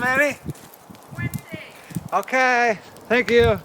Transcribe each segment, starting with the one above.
many? Wednesday. Okay, thank you.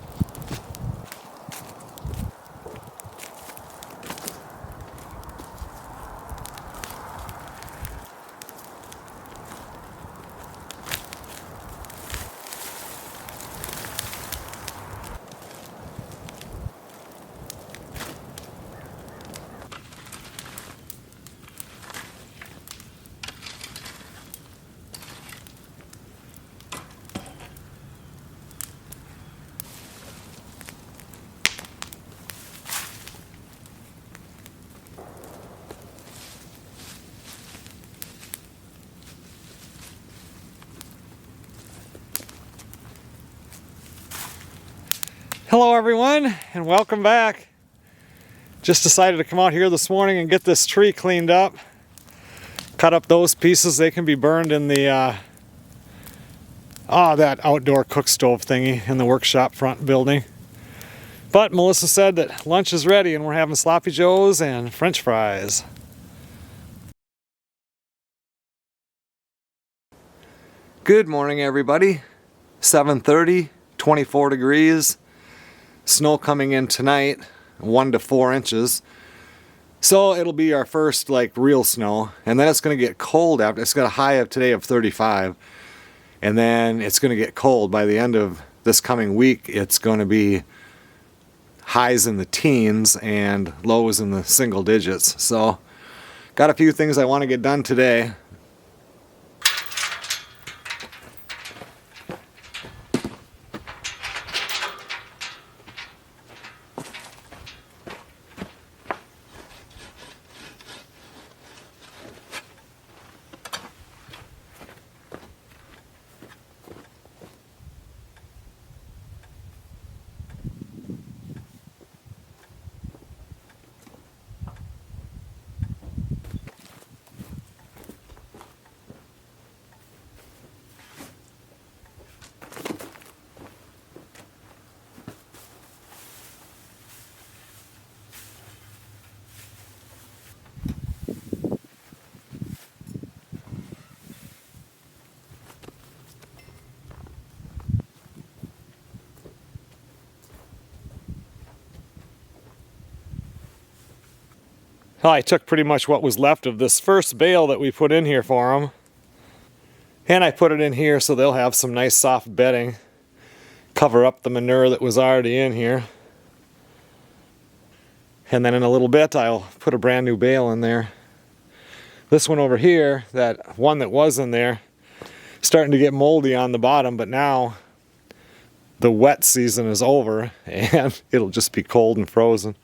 Hello everyone, and welcome back. Just decided to come out here this morning and get this tree cleaned up. Cut up those pieces. They can be burned in the that outdoor cook stove thingy in the workshop front building. But Melissa said that lunch is ready and we're having sloppy joes and french fries. Good morning everybody. 7:30, 24 degrees. Snow coming in tonight, 1 to 4 inches. So it'll be our first like real snow, and then it's going to get cold after. It's got a high of today of 35, and then it's going to get cold by the end of this coming week. It's going to be highs in the teens and lows in the single digits. So got a few things I want to get done today. Well, I took pretty much what was left of this first bale that we put in here for them, and I put it in here so they'll have some nice soft bedding, cover up the manure that was already in here. And then in a little bit I'll put a brand new bale in there. This one over here, that one that was in there, starting to get moldy on the bottom, but now the wet season is over and it'll just be cold and frozen.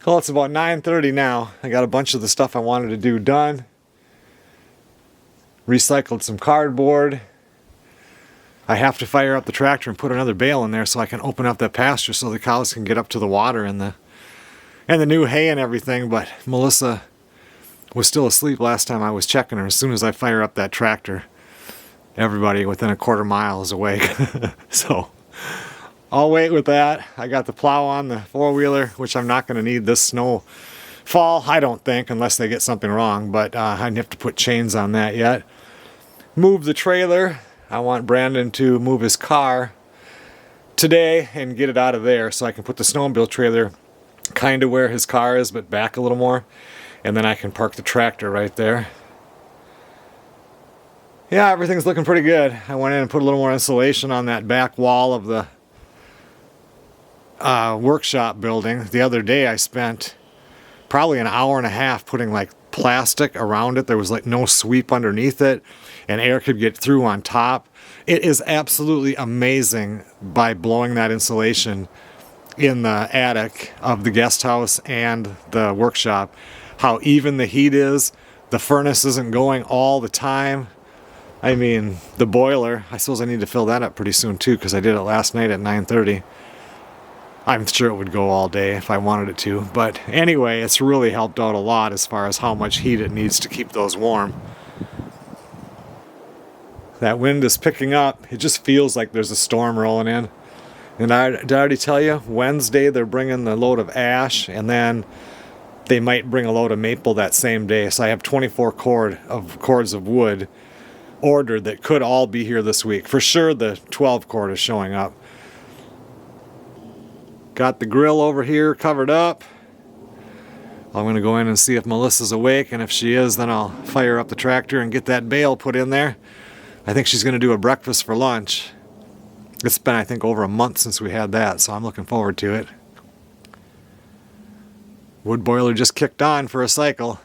Well, it's about 9:30 now. I got a bunch of the stuff I wanted to do done. Recycled some cardboard. I have to fire up the tractor and put another bale in there so I can open up that pasture so the cows can get up to the water and the new hay and everything. But Melissa was still asleep last time I was checking her. As soon as I fire up that tractor, everybody within a quarter mile is awake. So I'll wait with that. I got the plow on the four-wheeler, which I'm not going to need this snow fall, I don't think, unless they get something wrong. But I have to put chains on that yet. Move the trailer. I want Brandon to move his car today and get it out of there so I can put the snowmobile trailer kind of where his car is, but back a little more. And then I can park the tractor right there. Yeah, everything's looking pretty good. I went in and put a little more insulation on that back wall of the workshop building. The other day I spent probably an hour and a half putting like plastic around it. There was like no sweep underneath it, and air could get through on top. It is absolutely amazing by blowing that insulation in the attic of the guest house and the workshop, how even the heat is. The furnace isn't going all the time. I mean, the boiler, I suppose I need to fill that up pretty soon too, because I did it last night at 9:30. I'm sure it would go all day if I wanted it to. But anyway, it's really helped out a lot as far as how much heat it needs to keep those warm. That wind is picking up. It just feels like there's a storm rolling in. And did I already tell you, Wednesday they're bringing the load of ash, and then they might bring a load of maple that same day. So I have 24 cords of wood ordered that could all be here this week. For sure the 12 cord is showing up. Got the grill over here covered up. I'm going to go in and see if Melissa's awake, and if she is, then I'll fire up the tractor and get that bale put in there. I think she's going to do a breakfast for lunch. It's been, I think, over a month since we had that, so I'm looking forward to it. Wood boiler just kicked on for a cycle.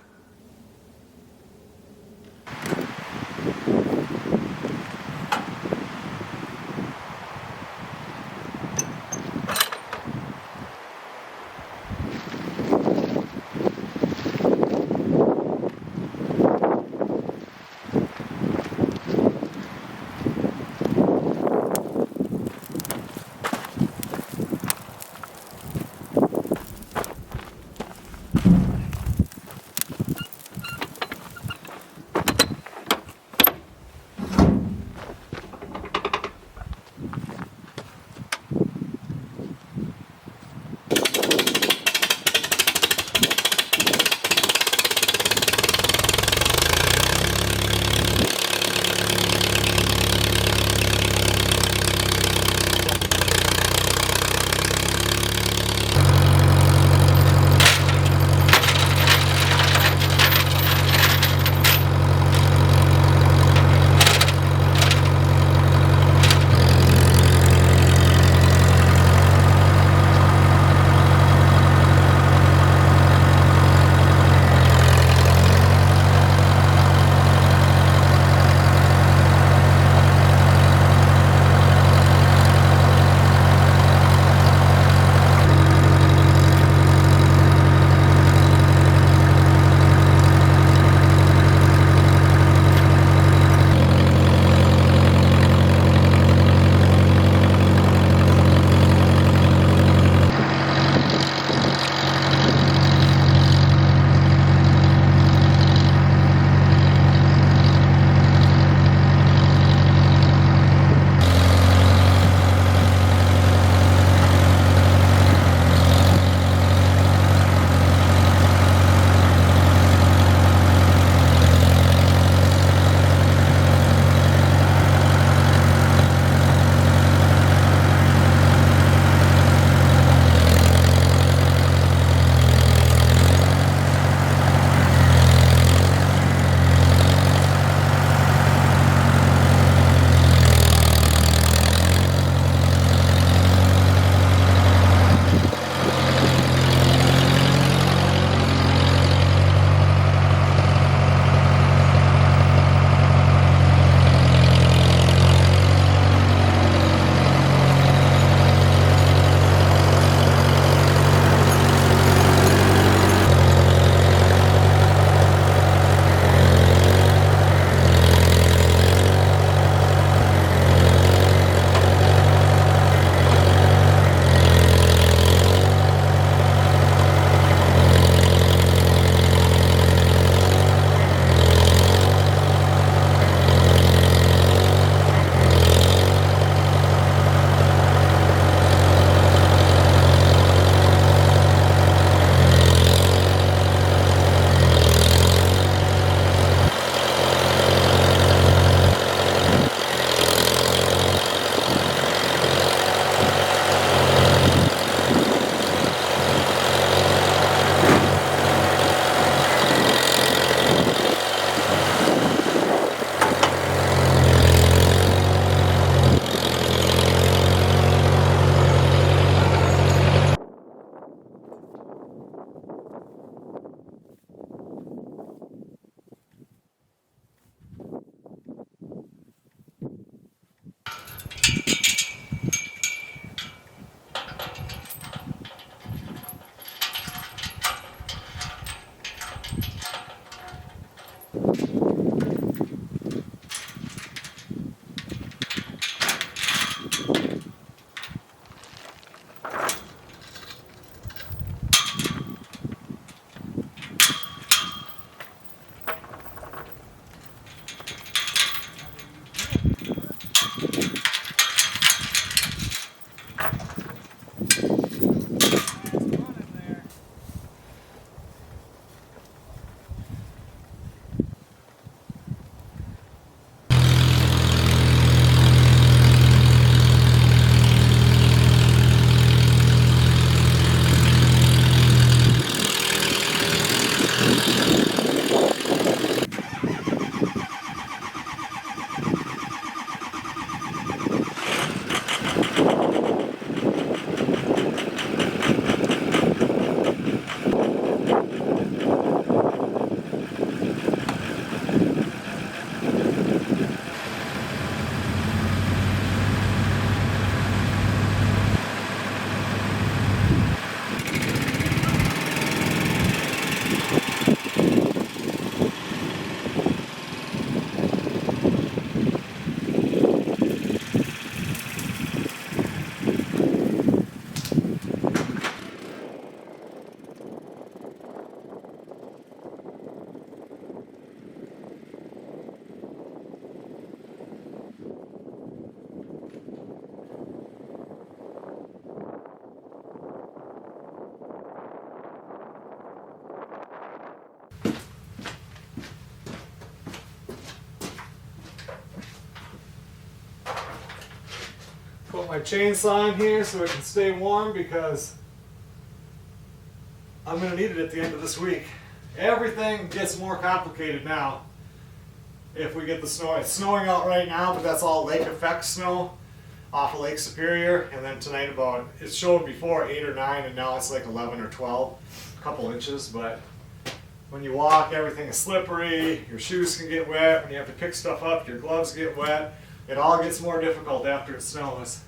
Put my chainsaw in here so it can stay warm because I'm going to need it at the end of this week. Everything gets more complicated now if we get the snow. It's snowing out right now, but that's all lake effect snow off of Lake Superior. And then tonight it showed before 8 or 9 and now it's like 11 or 12, a couple inches. But when you walk, everything is slippery, your shoes can get wet, when you have to pick stuff up, your gloves get wet. It all gets more difficult after it snows.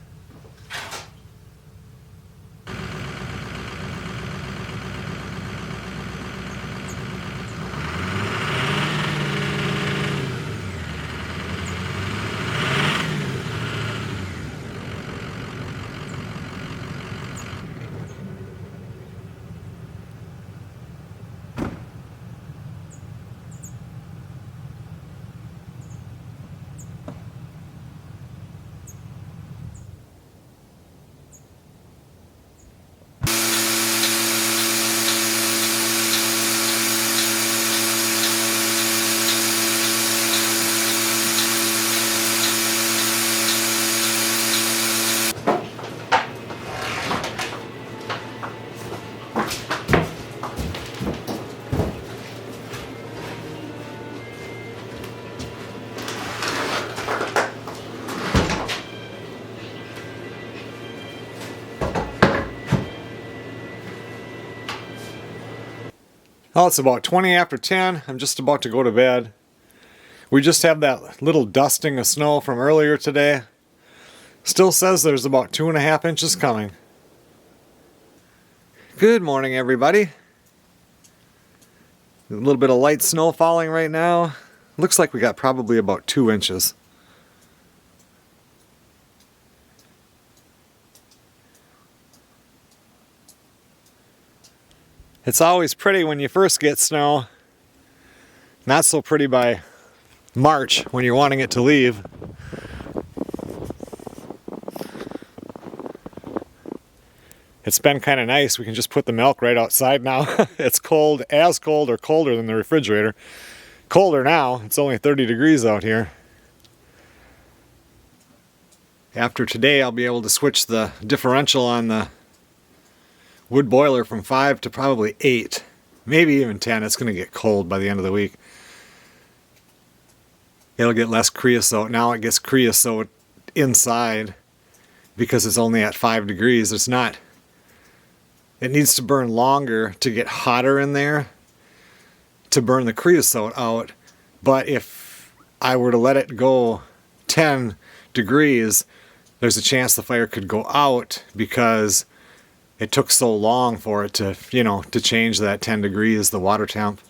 Well, it's about 20 after 10. I'm just about to go to bed. We just have that little dusting of snow from earlier today. Still says there's about 2.5 inches coming. Good morning, everybody. A little bit of light snow falling right now. Looks like we got probably about 2 inches. It's always pretty when you first get snow. Not so pretty by March when you're wanting it to leave. It's been kind of nice. We can just put the milk right outside now. It's cold, as cold or colder than the refrigerator. Colder now. It's only 30 degrees out here. After today, I'll be able to switch the differential on the wood boiler from 5 to probably 8, maybe even 10. It's going to get cold by the end of the week. It'll get less creosote. Now it gets creosote inside because it's only at 5 degrees. It's not. It needs to burn longer to get hotter in there to burn the creosote out. But if I were to let it go 10 degrees, there's a chance the fire could go out because it took so long for it to, to change that 10 degrees, the water temp.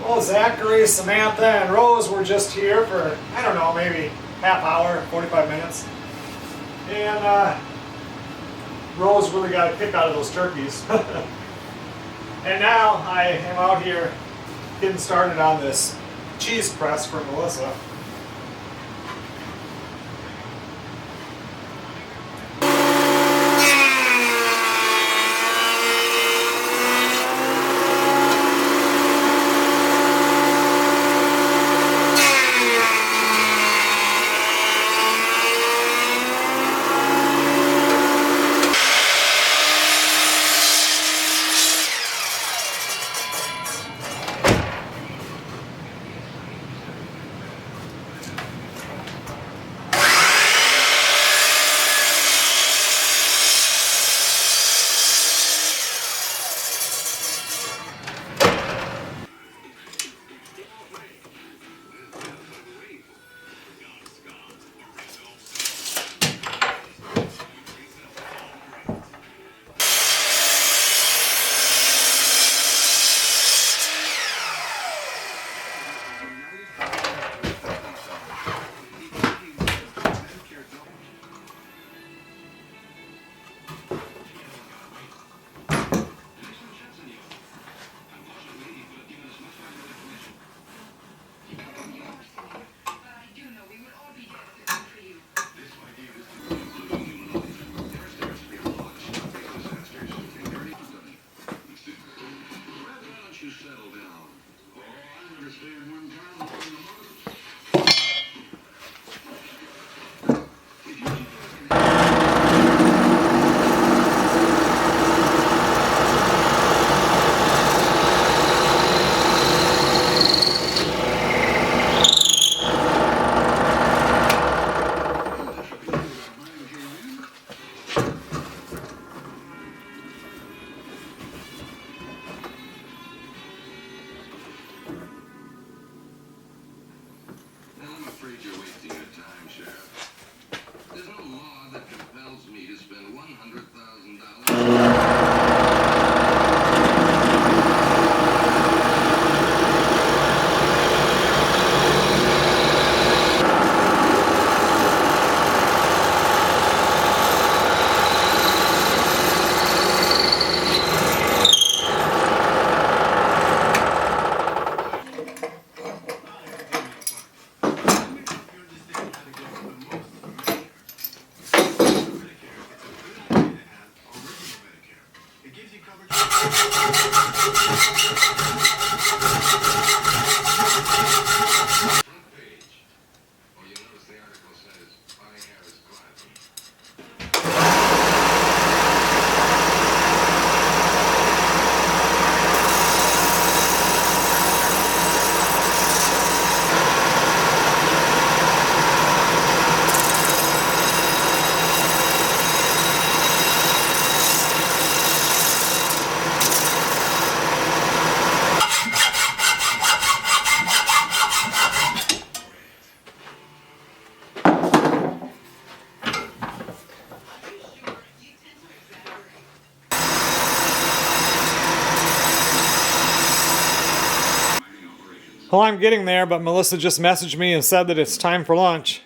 Well, Zachary, Samantha, and Rose were just here for, I don't know, maybe half hour, 45 minutes. And Rose really got a kick out of those turkeys. And now I am out here getting started on this cheese press for Melissa. Well, I'm getting there, but Melissa just messaged me and said that it's time for lunch.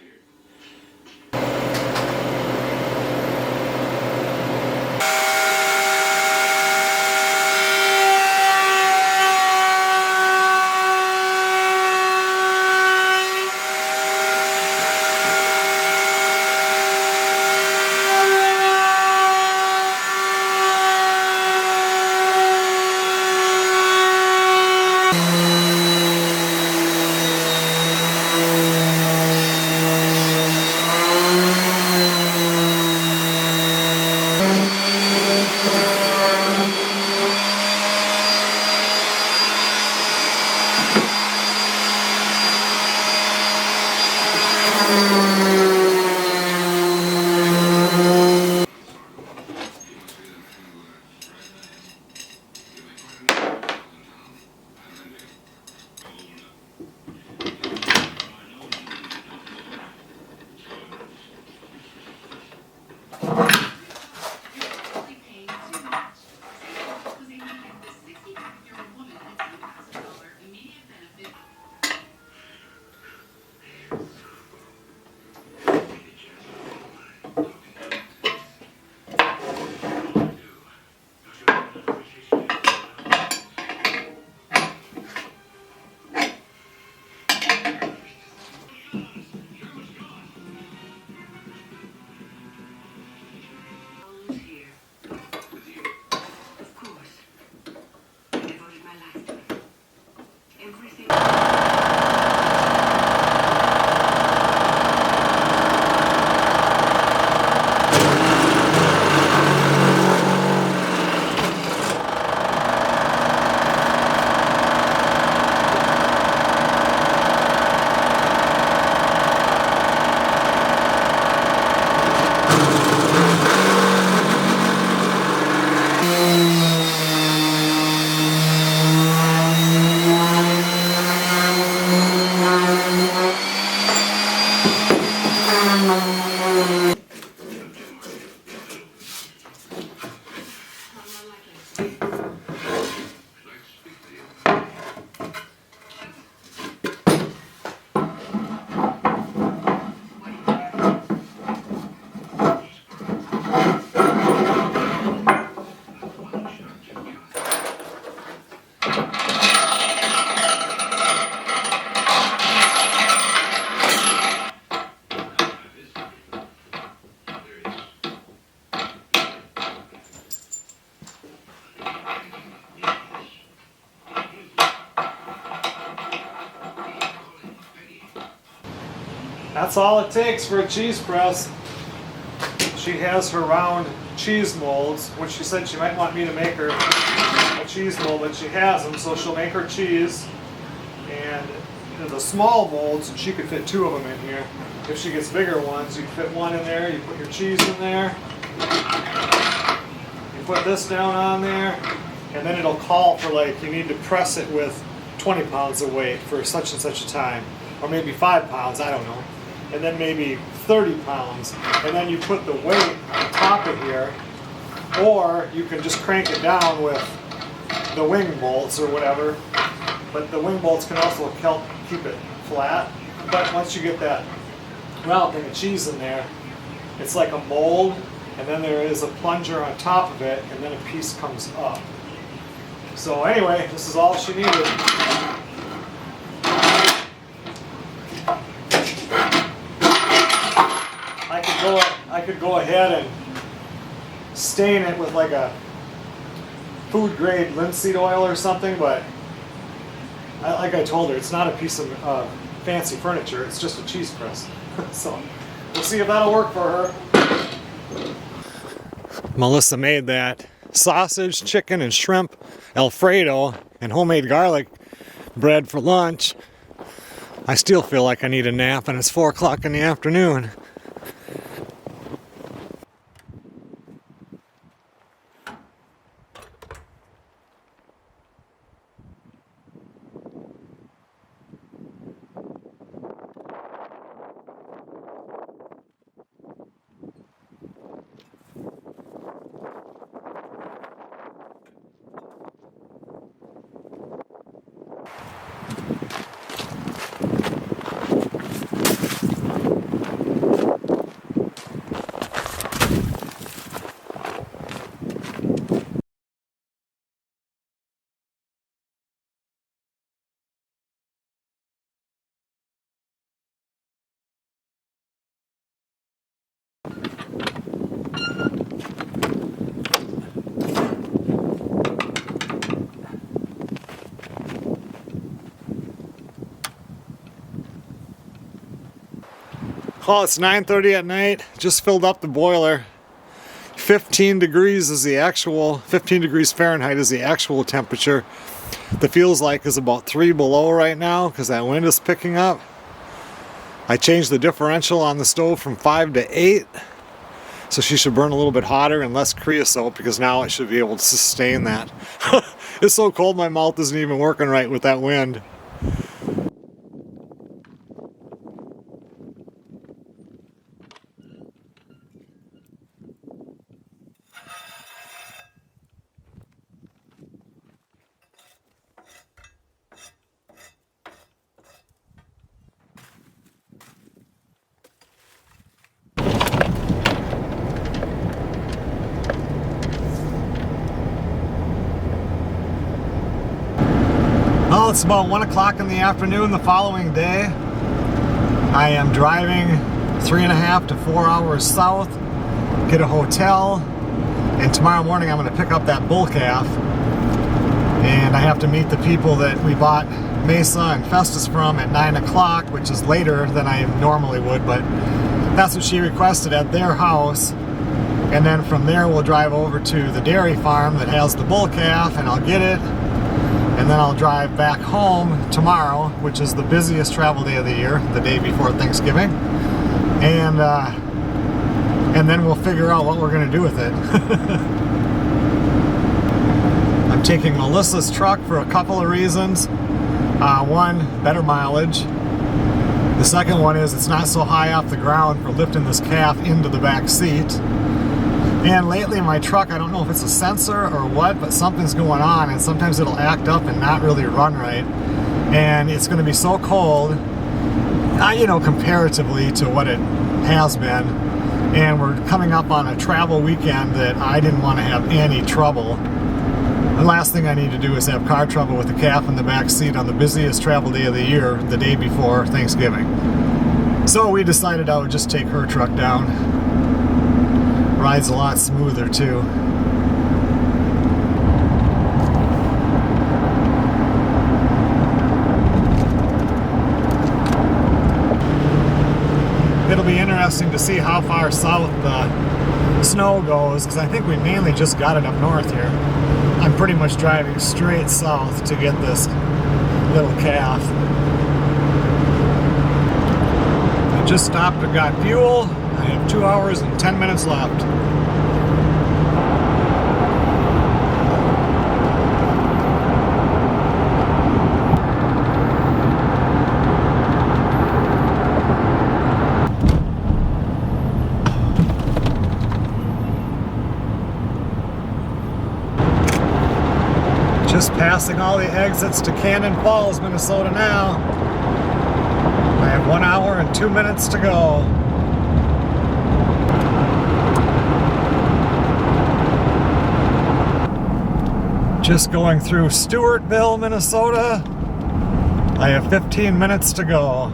That's all it takes for a cheese press. She has her round cheese molds, which she said she might want me to make her a cheese mold, but she has them, so she'll make her cheese. And the small molds, and she could fit 2 of them in here. If she gets bigger ones, you can fit 1 in there, you put your cheese in there, you put this down on there, and then it'll call for, like, you need to press it with 20 pounds of weight for such and such a time, or maybe 5 pounds, I don't know, and then maybe 30 pounds, and then you put the weight on top of here, or you can just crank it down with the wing bolts or whatever, but the wing bolts can also help keep it flat. But once you get that round thing of cheese in there, it's like a mold, and then there is a plunger on top of it, and then a piece comes up. So anyway, this is all she needed. I could go ahead and stain it with like a food grade linseed oil or something, but like I told her, it's not a piece of fancy furniture, it's just a cheese press. So we'll see if that'll work for her. Melissa made that sausage, chicken, and shrimp Alfredo and homemade garlic bread for lunch. I still feel like I need a nap, and it's 4 o'clock in the afternoon. Oh, it's 9:30 at night. Just filled up the boiler. 15 degrees is the actual, 15 degrees Fahrenheit is the actual temperature. The feels like is about 3 below right now because that wind is picking up. I changed the differential on the stove from 5 to 8. So she should burn a little bit hotter and less creosote because now it should be able to sustain that. It's so cold my mouth isn't even working right with that wind. Well, it's about 1 o'clock in the afternoon the following day. I am driving 3.5 to 4 hours south, get a hotel, and tomorrow morning I'm going to pick up that bull calf. And I have to meet the people that we bought Mesa and Festus from at 9 o'clock, which is later than I normally would, but that's what she requested at their house. And then from there we'll drive over to the dairy farm that has the bull calf, and I'll get it. And then I'll drive back home tomorrow, which is the busiest travel day of the year, the day before Thanksgiving. And then we'll figure out what we're going to do with it. I'm taking Melissa's truck for a couple of reasons. One, better mileage. The second one is it's not so high off the ground for lifting this calf into the back seat. And lately my truck, I don't know if it's a sensor or what, but something's going on, and sometimes it'll act up and not really run right. And it's going to be so cold, you know, comparatively to what it has been. And we're coming up on a travel weekend that I didn't want to have any trouble. The last thing I need to do is have car trouble with the calf in the back seat on the busiest travel day of the year, the day before Thanksgiving. So we decided I would just take her truck down. Rides a lot smoother too. interesting to see how far south the snow goes, because I think we mainly just got it up north here. I'm pretty much driving straight south to get this little calf. I just stopped and got fuel. I have 2 hours and 10 minutes left. Just passing all the exits to Cannon Falls, Minnesota now. I have 1 hour and 2 minutes to go. Just going through Stewartville, Minnesota. I have 15 minutes to go.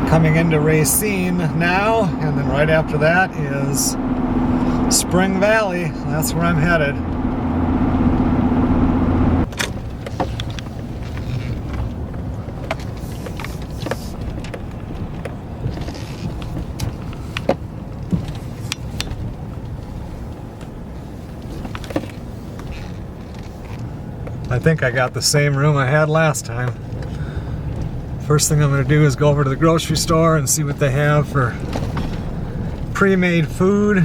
Coming into Racine now, and then right after that is Spring Valley. That's where I'm headed. I think I got the same room I had last time. First thing I'm going to do is go over to the grocery store and see what they have for pre-made food.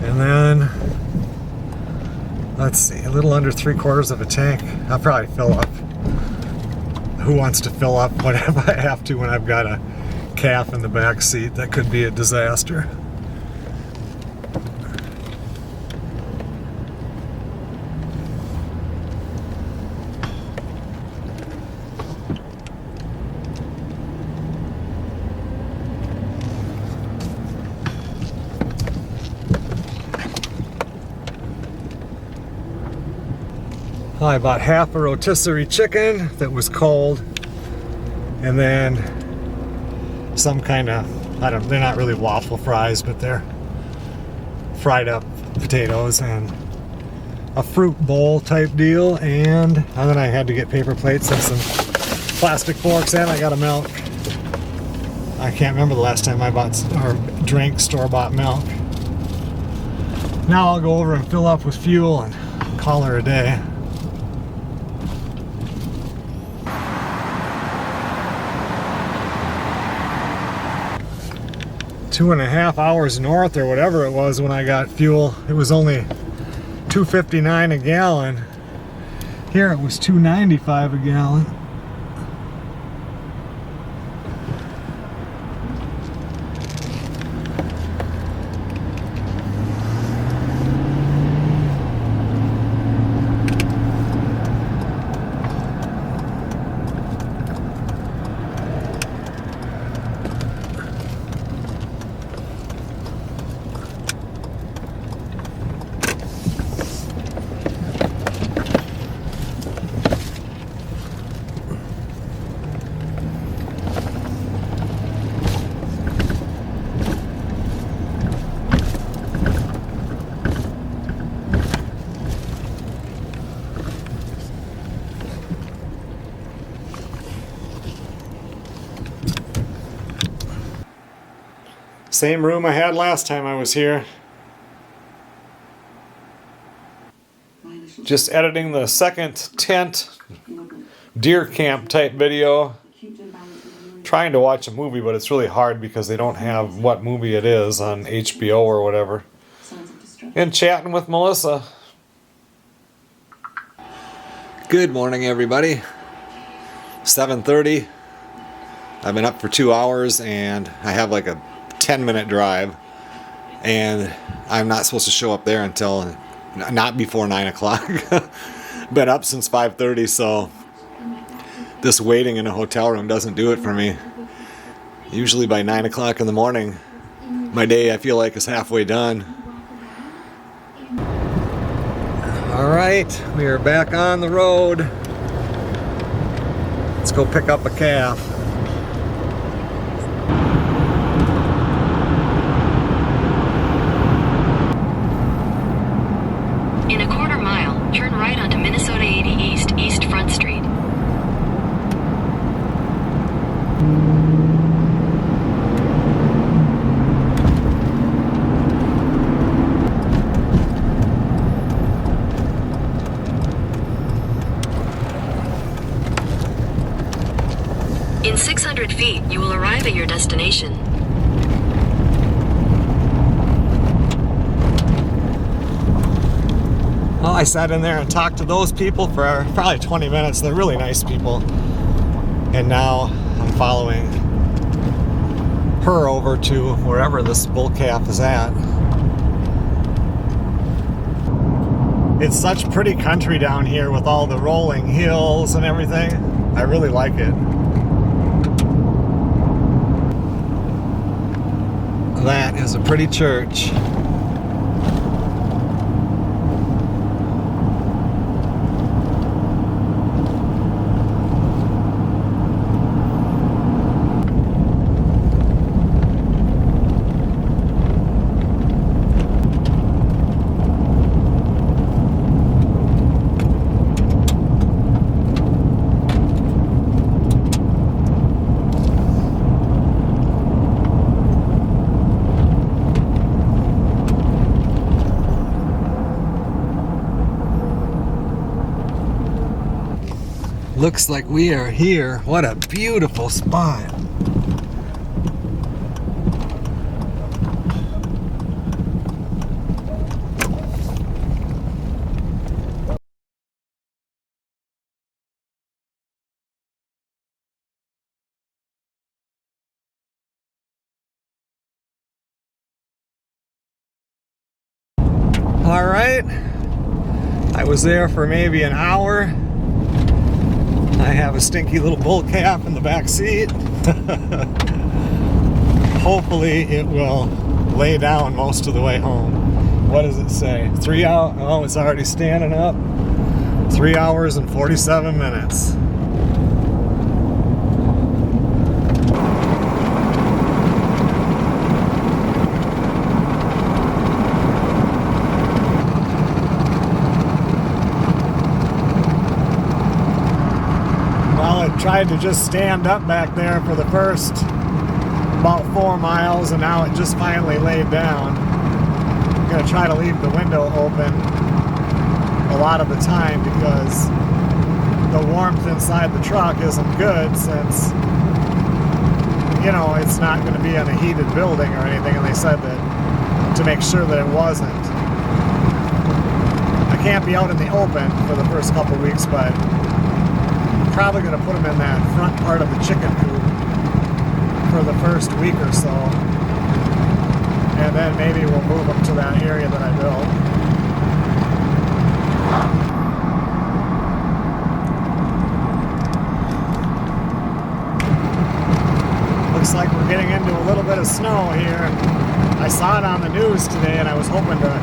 And then, let's see, a little under 3/4 of a tank. I'll probably fill up. Who wants to fill up whatever I have to when I've got a calf in the back seat? That could be a disaster. I bought half a rotisserie chicken that was cold, and then some kind of, they're not really waffle fries, but they're fried up potatoes, and a fruit bowl type deal, and then I had to get paper plates and some plastic forks, and I got a milk. I can't remember the last time I bought or drank store-bought milk. Now I'll go over and fill up with fuel and call her a day. 2.5 hours north or whatever it was when I got fuel. It was only $2.59 a gallon. Here it was $2.95 a gallon. Same room I had last time I was here. Just editing the second tent deer camp type video. Trying to watch a movie, but it's really hard because they don't have what movie it is on HBO or whatever. And chatting with Melissa. Good morning, everybody. 7:30. I've been up for 2 hours and I have like a 10-minute drive, and I'm not supposed to show up there until not before 9 o'clock. Been up since 5:30, so this waiting in a hotel room doesn't do it for me. Usually by 9 o'clock in the morning, my day I feel like is halfway done. Alright, we are back on the road. Let's go pick up a calf. In a quarter mile, turn right arrive at your destination. Well, I sat in there and talked to those people for probably 20 minutes. They're really nice people. And now I'm following her over to wherever this bull calf is at. It's such pretty country down here with all the rolling hills and everything. I really like it. That is a pretty church. Looks like we are here. What a beautiful spot. All right. I was there for maybe an hour. I have a stinky little bull calf in the back seat. Hopefully it will lay down most of the way home. What does it say? 3 hours? Oh, it's already standing up. 3 hours and 47 minutes. Tried to just stand up back there for the first about 4 miles, and now it just finally laid down. I'm going to try to leave the window open a lot of the time because the warmth inside the truck isn't good, since, you know, it's not going to be in a heated building or anything, and they said that to make sure that it wasn't. I can't be out in the open for the first couple weeks, but probably going to put them in that front part of the chicken coop for the first week or so, and then maybe we'll move them to that area that I built. Looks like we're getting into a little bit of snow here. I saw it on the news today and I was hoping to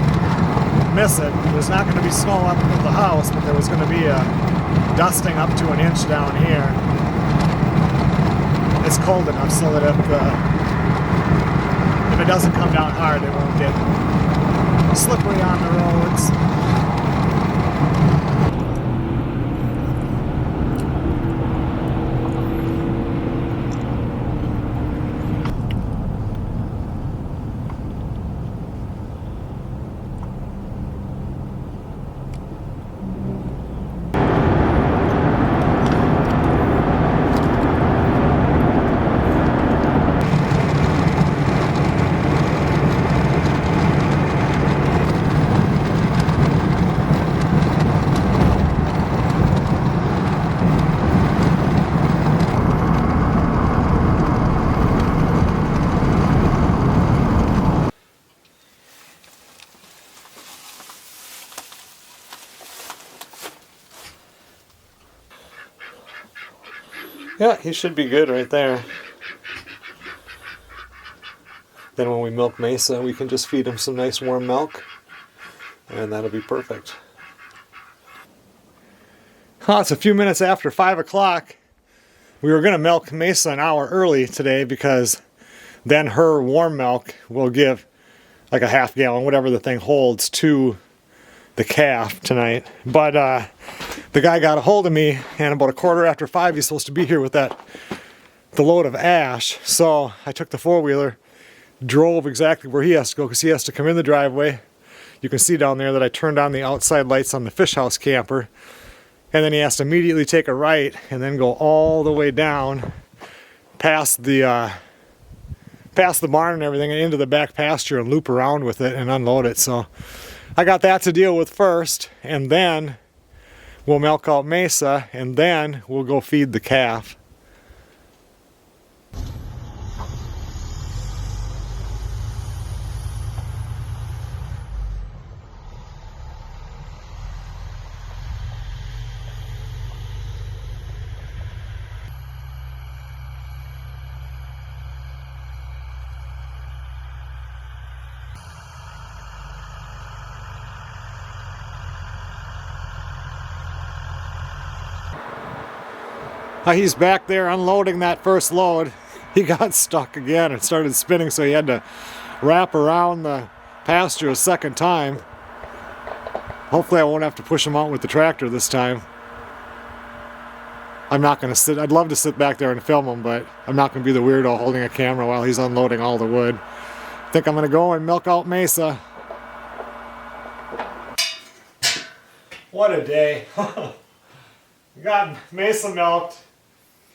miss it. There's not going to be snow up at the house, but there was going to be a dusting up to 1 inch down here. It's cold enough so that if it doesn't come down hard, it won't get slippery on the roads. Yeah, he should be good right there. Then when we milk Mesa, we can just feed him some nice warm milk, and that'll be perfect. It's a few minutes after 5 o'clock. We were going to milk Mesa an hour early today because then her warm milk will give like a half gallon, whatever the thing holds, to the calf tonight. But the guy got a hold of me, and about 5:15 he's supposed to be here with the load of ash. So I took the four-wheeler, drove exactly where he has to go because he has to come in the driveway. You can see down there that I turned on the outside lights on the fish house camper, and then he has to immediately take a right and then go all the way down past the past the barn and everything and into the back pasture and loop around with it and unload it. So I got that to deal with first, and then we'll milk out Mesa, and then we'll go feed the calf. He's back there unloading that first load. He got stuck again and started spinning, so he had to wrap around the pasture a second time. Hopefully I won't have to push him out with the tractor this time. I'm not going to sit. I'd love to sit back there and film him, but I'm not going to be the weirdo holding a camera while he's unloading all the wood. I think I'm going to go and milk out Mesa. What a day. Got Mesa milked.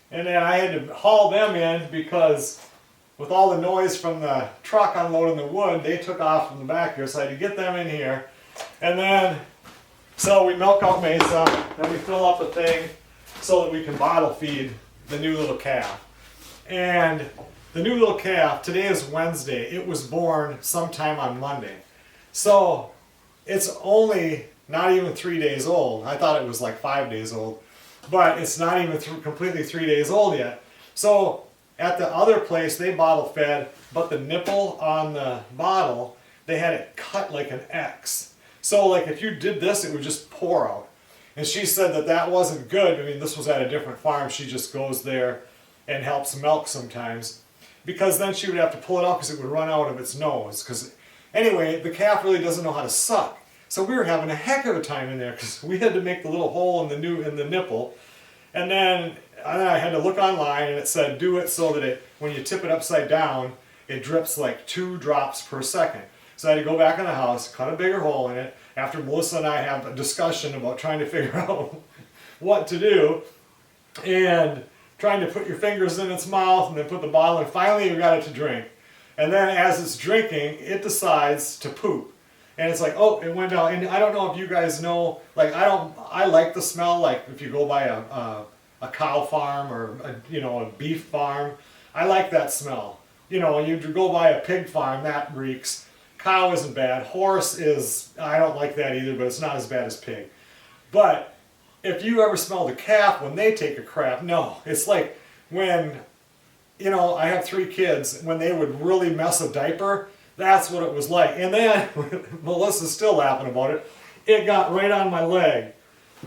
And then I had to haul them in because with all the noise from the truck unloading the wood, they took off from the back here, so I had to get them in here. And then, so we milk out Mesa, then we fill up a thing so that we can bottle feed the new little calf. And the new little calf, today is Wednesday, it was born sometime on Monday. So it's only not even 3 days old. I thought it was like 5 days old. But it's not even completely 3 days old yet. So at the other place, they bottle fed, but the nipple on the bottle, they had it cut like an X. So like if you did this, it would just pour out. And she said that that wasn't good. I mean, this was at a different farm. She just goes there and helps milk sometimes. Because then she would have to pull it out because it would run out of its nose. Because anyway, the calf really doesn't know how to suck. So we were having a heck of a time in there because we had to make the little hole in the nipple, and then I had to look online and it said do it so that when you tip it upside down, it drips like 2 drops per second. So I had to go back in the house, cut a bigger hole in it. After Melissa and I have a discussion about trying to figure out what to do, and trying to put your fingers in its mouth and then put the bottle in. Finally, we got it to drink, and then as it's drinking, it decides to poop. And it's like, oh, it went down. And I don't know if you guys know, like I like the smell, like if you go by a cow farm or a beef farm, I like that smell. You know, when you go by a pig farm, that reeks. Cow isn't bad. Horse is, I don't like that either, but it's not as bad as pig. But if you ever smell the calf when they take a crap, no. It's like when, I have 3 kids, when they would really mess a diaper, that's what it was like. And then, Melissa's still laughing about it, it got right on my leg.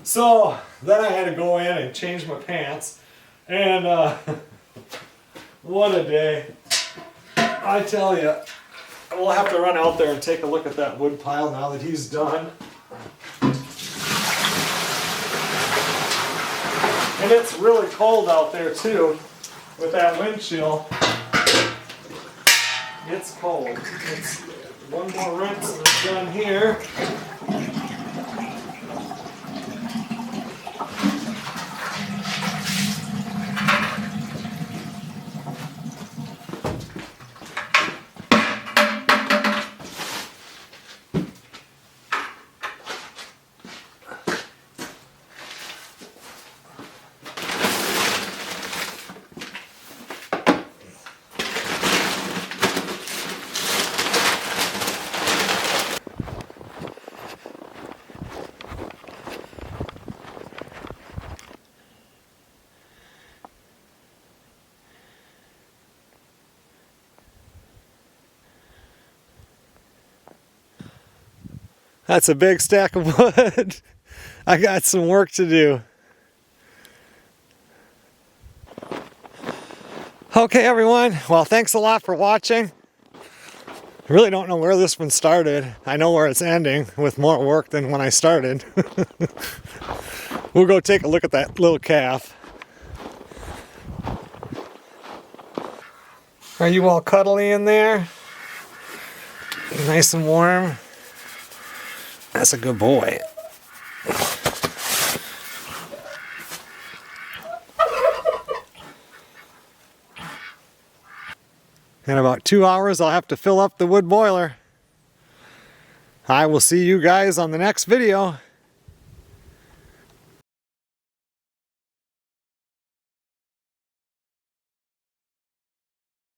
So then I had to go in and change my pants. And what a day. I tell you, we'll have to run out there and take a look at that wood pile now that he's done. And it's really cold out there too, with that wind chill. It's cold. It's one more rinse and it's done here. That's a big stack of wood. I got some work to do. Okay, everyone. Well, thanks a lot for watching. I really don't know where this one started. I know where it's ending with more work than when I started. We'll go take a look at that little calf. Are you all cuddly in there? Nice and warm? That's a good boy. In about 2 hours, I'll have to fill up the wood boiler. I will see you guys on the next video.